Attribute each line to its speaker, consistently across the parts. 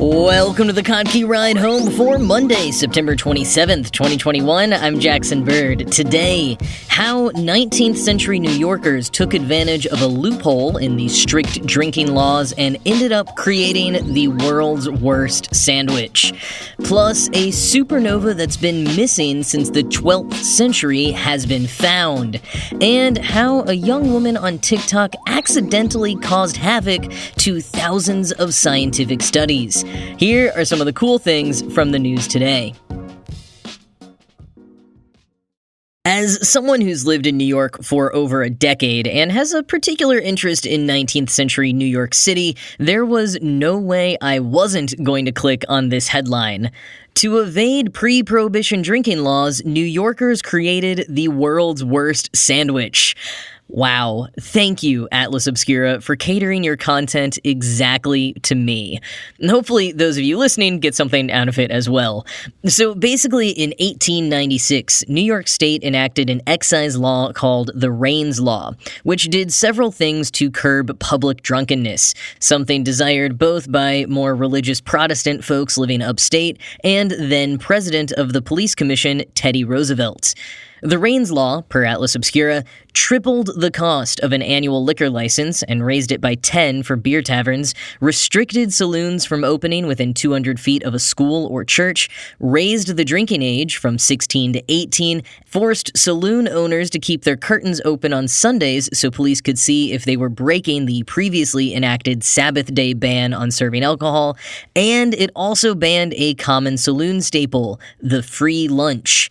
Speaker 1: Welcome to the Kottke Ride Home for Monday, September 27th, 2021. I'm Jackson Bird. Today, how 19th century New Yorkers took advantage of a loophole in the strict drinking laws and ended up creating the world's worst sandwich. Plus, a supernova that's been missing since the 12th century has been found. And how a young woman on TikTok accidentally caused havoc to thousands of scientific studies. Here are some of the cool things from the news today. As someone who's lived in New York for over a decade and has a particular interest in 19th century New York City, there was no way I wasn't going to click on this headline. To evade pre-prohibition drinking laws, New Yorkers created the world's worst sandwich. Wow. Thank you, Atlas Obscura, for catering your content exactly to me. And hopefully those of you listening get something out of it as well. So basically, in 1896, New York State enacted an excise law called the Raines Law, which did several things to curb public drunkenness, something desired both by more religious Protestant folks living upstate and then President of the Police Commission, Teddy Roosevelt. The Raines Law, per Atlas Obscura, tripled the cost of an annual liquor license and raised it by 10 for beer taverns, restricted saloons from opening within 200 feet of a school or church, raised the drinking age from 16 to 18, forced saloon owners to keep their curtains open on Sundays so police could see if they were breaking the previously enacted Sabbath day ban on serving alcohol, and it also banned a common saloon staple, the free lunch.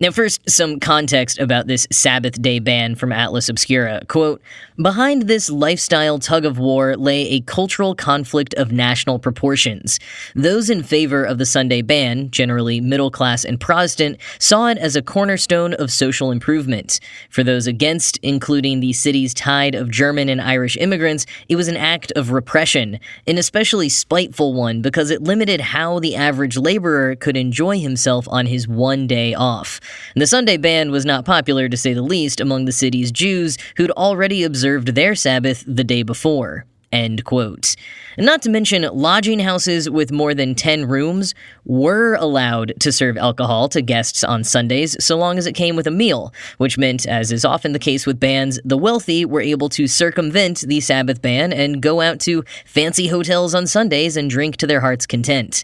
Speaker 1: Now first, some context about this Sabbath day ban from Atlas Obscura. Quote, "Behind this lifestyle tug-of-war lay a cultural conflict of national proportions. Those in favor of the Sunday ban, generally middle-class and Protestant, saw it as a cornerstone of social improvement. For those against, including the city's tide of German and Irish immigrants, it was an act of repression, an especially spiteful one because it limited how the average laborer could enjoy himself on his one day off. The Sunday ban was not popular, to say the least, among the city's Jews who'd already observed their Sabbath the day before." End quote. Not to mention, lodging houses with more than 10 rooms were allowed to serve alcohol to guests on Sundays so long as it came with a meal, which meant, as is often the case with bans, the wealthy were able to circumvent the Sabbath ban and go out to fancy hotels on Sundays and drink to their heart's content.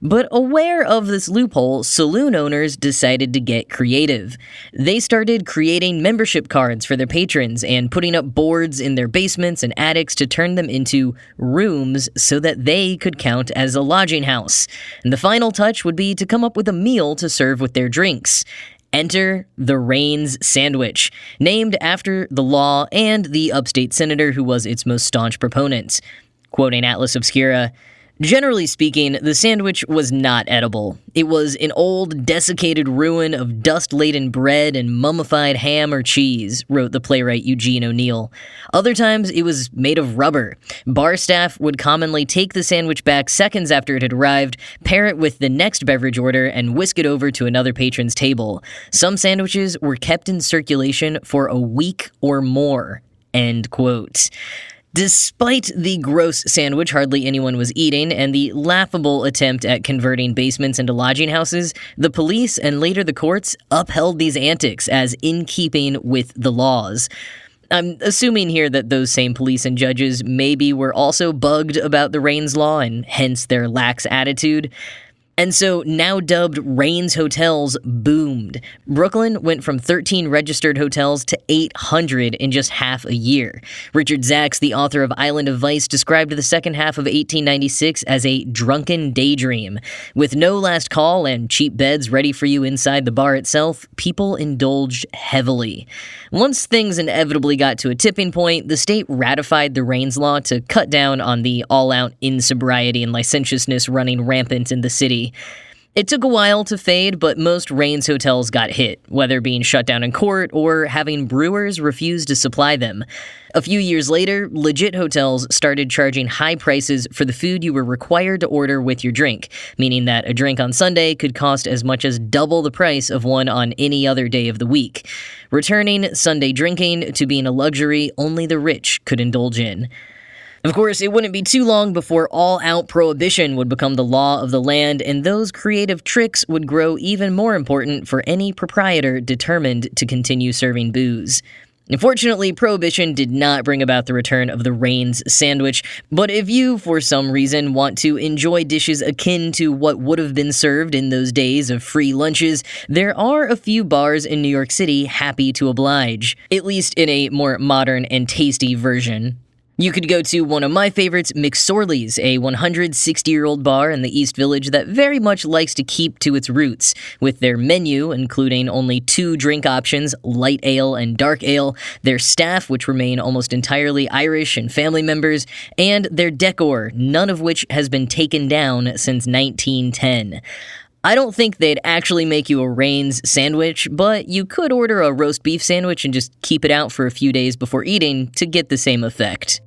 Speaker 1: But aware of this loophole, saloon owners decided to get creative. They started creating membership cards for their patrons and putting up boards in their basements and attics to turn them into rooms so that they could count as a lodging house. And the final touch would be to come up with a meal to serve with their drinks. Enter the Raines sandwich, named after the law and the upstate senator who was its most staunch proponent. Quoting Atlas Obscura, "Generally speaking, the sandwich was not edible. It was an old, desiccated ruin of dust-laden bread and mummified ham or cheese," wrote the playwright Eugene O'Neill. Other times, it was made of rubber. Bar staff would commonly take the sandwich back seconds after it had arrived, pair it with the next beverage order, and whisk it over to another patron's table. Some sandwiches were kept in circulation for a week or more. End quote. Despite the gross sandwich hardly anyone was eating and the laughable attempt at converting basements into lodging houses, the police and later the courts upheld these antics as in keeping with the laws. I'm assuming here that those same police and judges maybe were also bugged about the Raines Law and hence their lax attitude. And so now dubbed Raines hotels boomed. Brooklyn went from 13 registered hotels to 800 in just half a year. Richard Zacks, the author of Island of Vice, described the second half of 1896 as a drunken daydream. With no last call and cheap beds ready for you inside the bar itself, people indulged heavily. Once things inevitably got to a tipping point, the state ratified the Raines Law to cut down on the all-out insobriety and licentiousness running rampant in the city. It took a while to fade, but most Raines hotels got hit, whether being shut down in court or having brewers refuse to supply them. A few years later, legit hotels started charging high prices for the food you were required to order with your drink, meaning that a drink on Sunday could cost as much as double the price of one on any other day of the week, returning Sunday drinking to being a luxury only the rich could indulge in. Of course, it wouldn't be too long before all-out prohibition would become the law of the land, and those creative tricks would grow even more important for any proprietor determined to continue serving booze. Unfortunately, Prohibition did not bring about the return of the Rains sandwich, but if you, for some reason, want to enjoy dishes akin to what would have been served in those days of free lunches, there are a few bars in New York City happy to oblige, at least in a more modern and tasty version. You could go to one of my favorites, McSorley's, a 160-year-old bar in the East Village that very much likes to keep to its roots, with their menu including only 2 drink options, light ale and dark ale, their staff, which remain almost entirely Irish and family members, and their decor, none of which has been taken down since 1910. I don't think they'd actually make you a Rains sandwich, but you could order a roast beef sandwich and just keep it out for a few days before eating to get the same effect.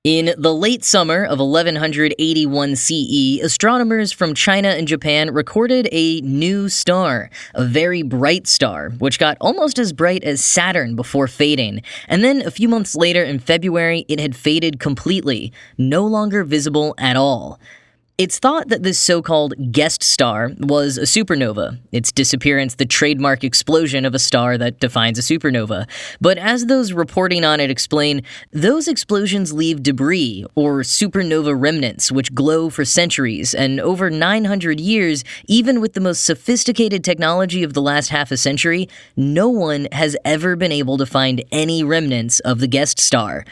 Speaker 1: In the late summer of 1181 CE, astronomers from China and Japan recorded a new star, a very bright star, which got almost as bright as Saturn before fading. And then a few months later in February, it had faded completely, no longer visible at all. It's thought that this so-called guest star was a supernova, its disappearance the trademark explosion of a star that defines a supernova. But as those reporting on it explain, those explosions leave debris, or supernova remnants, which glow for centuries, and over 900 years, even with the most sophisticated technology of the last half a century, no one has ever been able to find any remnants of the guest star.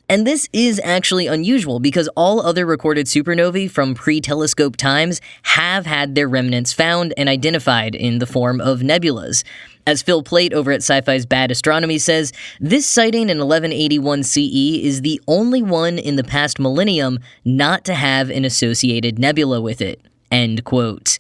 Speaker 1: And this is actually unusual because all other recorded supernovae from pre-telescope times have had their remnants found and identified in the form of nebulas. As Phil Plait over at Sci-Fi's Bad Astronomy says, this sighting in 1181 CE is the only one in the past millennium not to have an associated nebula with it. End quote.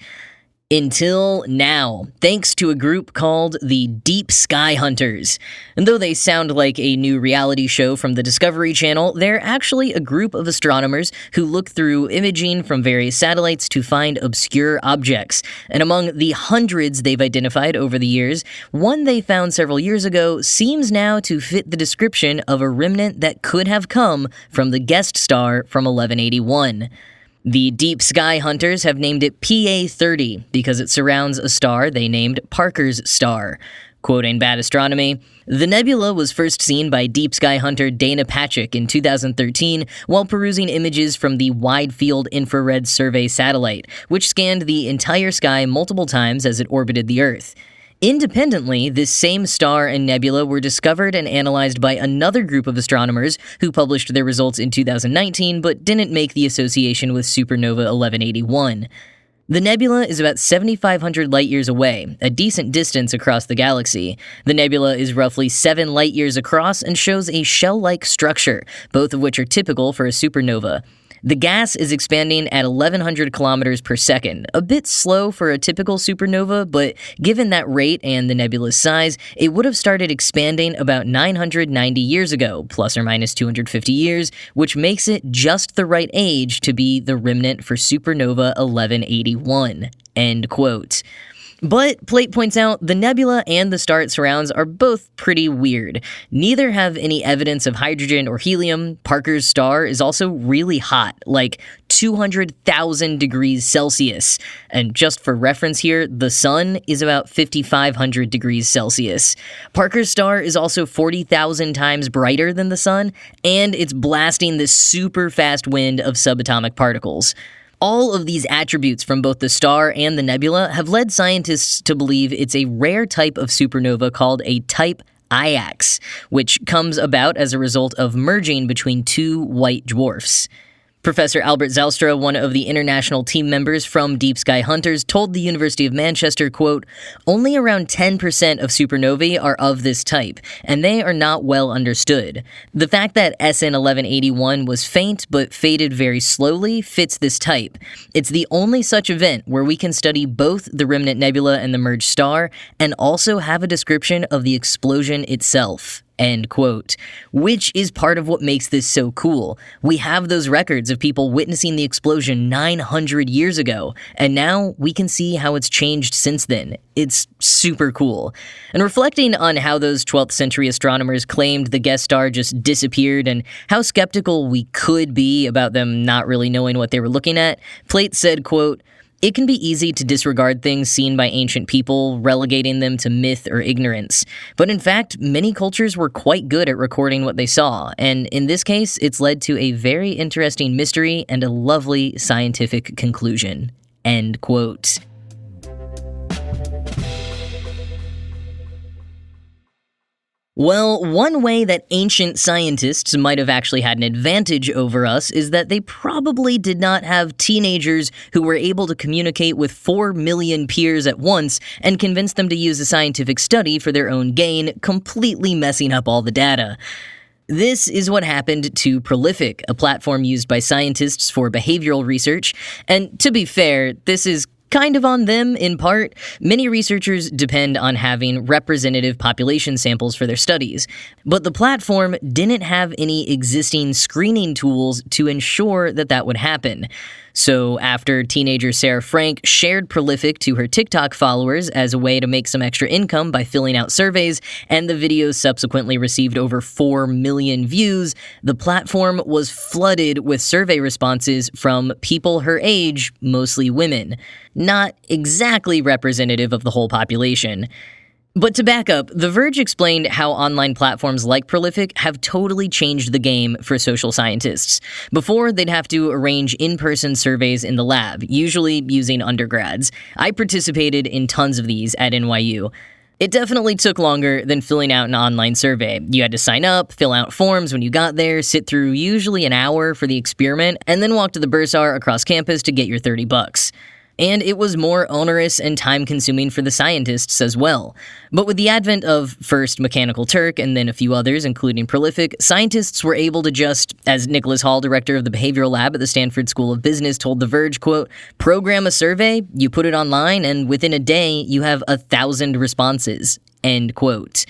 Speaker 1: Until now, thanks to a group called the Deep Sky Hunters. And though they sound like a new reality show from the Discovery Channel, they're actually a group of astronomers who look through imaging from various satellites to find obscure objects. And among the hundreds they've identified over the years, one they found several years ago seems now to fit the description of a remnant that could have come from the guest star from 1181. The Deep Sky Hunters have named it PA-30 because it surrounds a star they named Parker's Star. Quoting Bad Astronomy, the nebula was first seen by Deep Sky Hunter Dana Patrick in 2013 while perusing images from the Wide Field Infrared Survey satellite, which scanned the entire sky multiple times as it orbited the Earth. Independently, this same star and nebula were discovered and analyzed by another group of astronomers who published their results in 2019 but didn't make the association with supernova 1181. The nebula is about 7,500 light-years away, a decent distance across the galaxy. The nebula is roughly 7 light-years across and shows a shell-like structure, both of which are typical for a supernova. The gas is expanding at 1,100 kilometers per second, a bit slow for a typical supernova, but given that rate and the nebula's size, it would have started expanding about 990 years ago, plus or minus 250 years, which makes it just the right age to be the remnant for supernova 1181. End quote. But, Plait points out, the nebula and the star it surrounds are both pretty weird. Neither have any evidence of hydrogen or helium. Parker's star is also really hot, like 200,000 degrees Celsius. And just for reference here, the sun is about 5,500 degrees Celsius. Parker's star is also 40,000 times brighter than the sun, and it's blasting this super fast wind of subatomic particles. All of these attributes from both the star and the nebula have led scientists to believe it's a rare type of supernova called a type IX, which comes about as a result of merging between 2 white dwarfs. Professor Albert Zijlstra, one of the international team members from Deep Sky Hunters, told the University of Manchester, quote, "Only around 10% of supernovae are of this type, and they are not well understood. The fact that SN 1181 was faint but faded very slowly fits this type. It's the only such event where we can study both the remnant nebula and the merged star, and also have a description of the explosion itself." End quote. Which is part of what makes this so cool. We have those records of people witnessing the explosion 900 years ago, and now we can see how it's changed since then. It's super cool. And reflecting on how those 12th century astronomers claimed the guest star just disappeared and how skeptical we could be about them not really knowing what they were looking at, Plate said, quote, "It can be easy to disregard things seen by ancient people, relegating them to myth or ignorance. But in fact, many cultures were quite good at recording what they saw, and in this case, it's led to a very interesting mystery and a lovely scientific conclusion." End quote. Well, one way that ancient scientists might have actually had an advantage over us is that they probably did not have teenagers who were able to communicate with 4 million peers at once and convince them to use a scientific study for their own gain, completely messing up all the data. This is what happened to Prolific, a platform used by scientists for behavioral research, and to be fair, this is kind of on them, in part. Many researchers depend on having representative population samples for their studies, but the platform didn't have any existing screening tools to ensure that that would happen. So after teenager Sarah Frank shared Prolific to her TikTok followers as a way to make some extra income by filling out surveys, and the videos subsequently received over 4 million views, the platform was flooded with survey responses from people her age, mostly women. Not exactly representative of the whole population. But to back up, The Verge explained how online platforms like Prolific have totally changed the game for social scientists. Before, they'd have to arrange in-person surveys in the lab, usually using undergrads. I participated in tons of these at NYU. It definitely took longer than filling out an online survey. You had to sign up, fill out forms when you got there, sit through usually an hour for the experiment, and then walk to the bursar across campus to get your $30. And it was more onerous and time-consuming for the scientists as well. But with the advent of first Mechanical Turk and then a few others, including Prolific, scientists were able to just, as Nicholas Hall, director of the behavioral lab at the Stanford School of Business, told The Verge, quote, "Program a survey, you put it online, and within a day, you have 1,000 responses." End quote.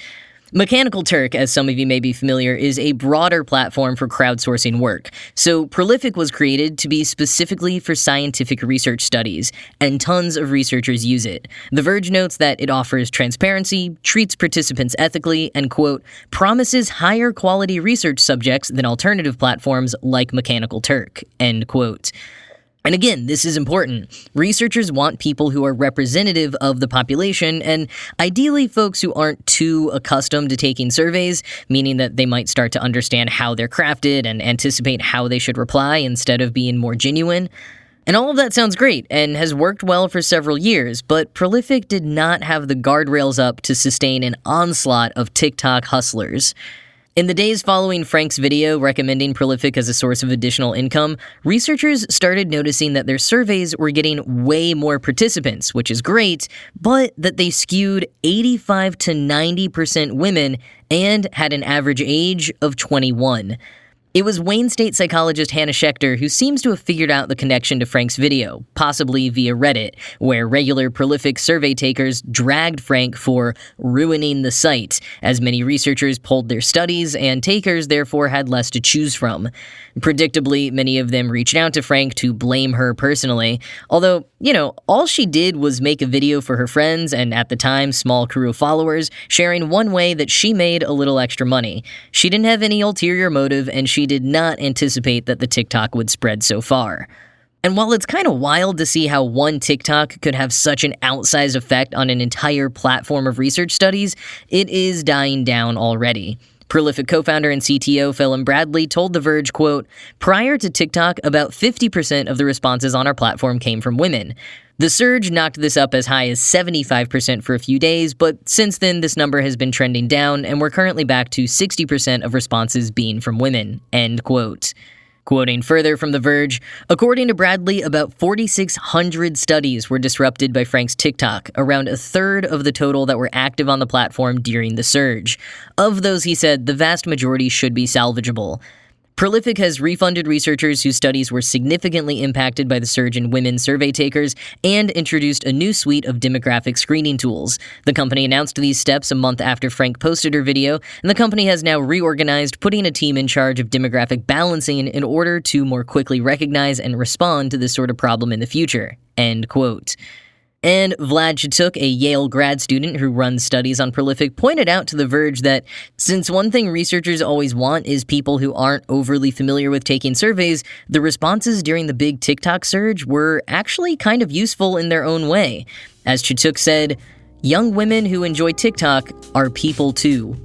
Speaker 1: Mechanical Turk, as some of you may be familiar, is a broader platform for crowdsourcing work. So Prolific was created to be specifically for scientific research studies, and tons of researchers use it. The Verge notes that it offers transparency, treats participants ethically, and, quote, "promises higher quality research subjects than alternative platforms like Mechanical Turk," end quote. And again, this is important. Researchers want people who are representative of the population, and ideally folks who aren't too accustomed to taking surveys, meaning that they might start to understand how they're crafted and anticipate how they should reply instead of being more genuine. And all of that sounds great and has worked well for several years, but Prolific did not have the guardrails up to sustain an onslaught of TikTok hustlers. In the days following Frank's video recommending Prolific as a source of additional income, researchers started noticing that their surveys were getting way more participants, which is great, but that they skewed 85 to 90% women and had an average age of 21. It was Wayne State psychologist Hannah Schechter who seems to have figured out the connection to Frank's video, possibly via Reddit, where regular Prolific survey takers dragged Frank for ruining the site, as many researchers pulled their studies and takers therefore had less to choose from. Predictably, many of them reached out to Frank to blame her personally, although, all she did was make a video for her friends and, at the time, small crew of followers, sharing one way that she made a little extra money. She didn't have any ulterior motive, and she did not anticipate that the TikTok would spread so far. And while it's kind of wild to see how one TikTok could have such an outsized effect on an entire platform of research studies, it is dying down already. Prolific co-founder and CTO Phelan Bradley told The Verge, quote, "Prior to TikTok, about 50% of the responses on our platform came from women. The surge knocked this up as high as 75% for a few days, but since then this number has been trending down, and we're currently back to 60% of responses being from women," end quote. Quoting further from The Verge, according to Bradley, about 4,600 studies were disrupted by Frank's TikTok, around a third of the total that were active on the platform during the surge. Of those, he said, the vast majority should be salvageable. Prolific has refunded researchers whose studies were significantly impacted by the surge in women survey takers and introduced a new suite of demographic screening tools. The company announced these steps a month after Frank posted her video, and the company has now reorganized, putting a team in charge of demographic balancing in order to more quickly recognize and respond to this sort of problem in the future. End quote. And Vlad Shatuk, a Yale grad student who runs studies on Prolific, pointed out to The Verge that since one thing researchers always want is people who aren't overly familiar with taking surveys, the responses during the big TikTok surge were actually kind of useful in their own way. As Shatuk said, "Young women who enjoy TikTok are people too."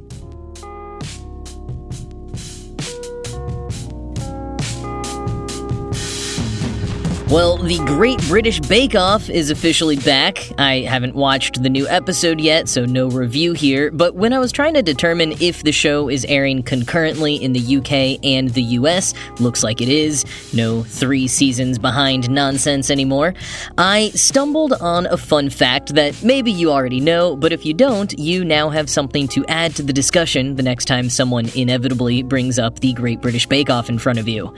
Speaker 1: Well, the Great British Bake Off is officially back. I haven't watched the new episode yet, so no review here, but when I was trying to determine if the show is airing concurrently in the UK and the US, looks like it is, no 3 seasons behind nonsense anymore, I stumbled on a fun fact that maybe you already know, but if you don't, you now have something to add to the discussion the next time someone inevitably brings up the Great British Bake Off in front of you.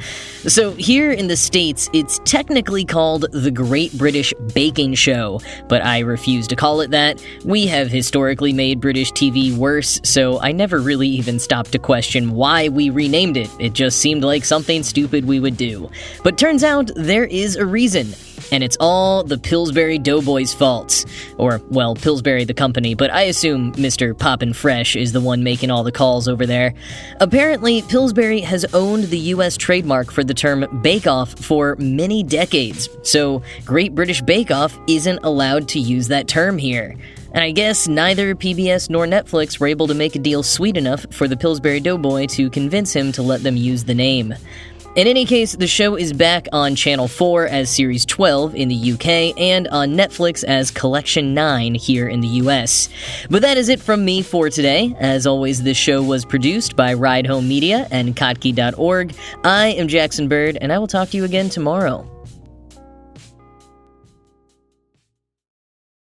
Speaker 1: So here in the States, it's technically called the Great British Baking Show, but I refuse to call it that. We have historically made British TV worse, so I never really even stopped to question why we renamed it. It just seemed like something stupid we would do. But turns out there is a reason. And it's all the Pillsbury Doughboys' fault. Or, well, Pillsbury the company, but I assume Mr. Poppin' Fresh is the one making all the calls over there. Apparently, Pillsbury has owned the US trademark for the term bake-off for many decades, so Great British Bake Off isn't allowed to use that term here. And I guess neither PBS nor Netflix were able to make a deal sweet enough for the Pillsbury Doughboy to convince him to let them use the name. In any case, the show is back on Channel 4 as Series 12 in the UK and on Netflix as Collection 9 here in the US. But that is it from me for today. As always, this show was produced by Ride Home Media and Kottke.org. I am Jackson Bird, and I will talk to you again tomorrow.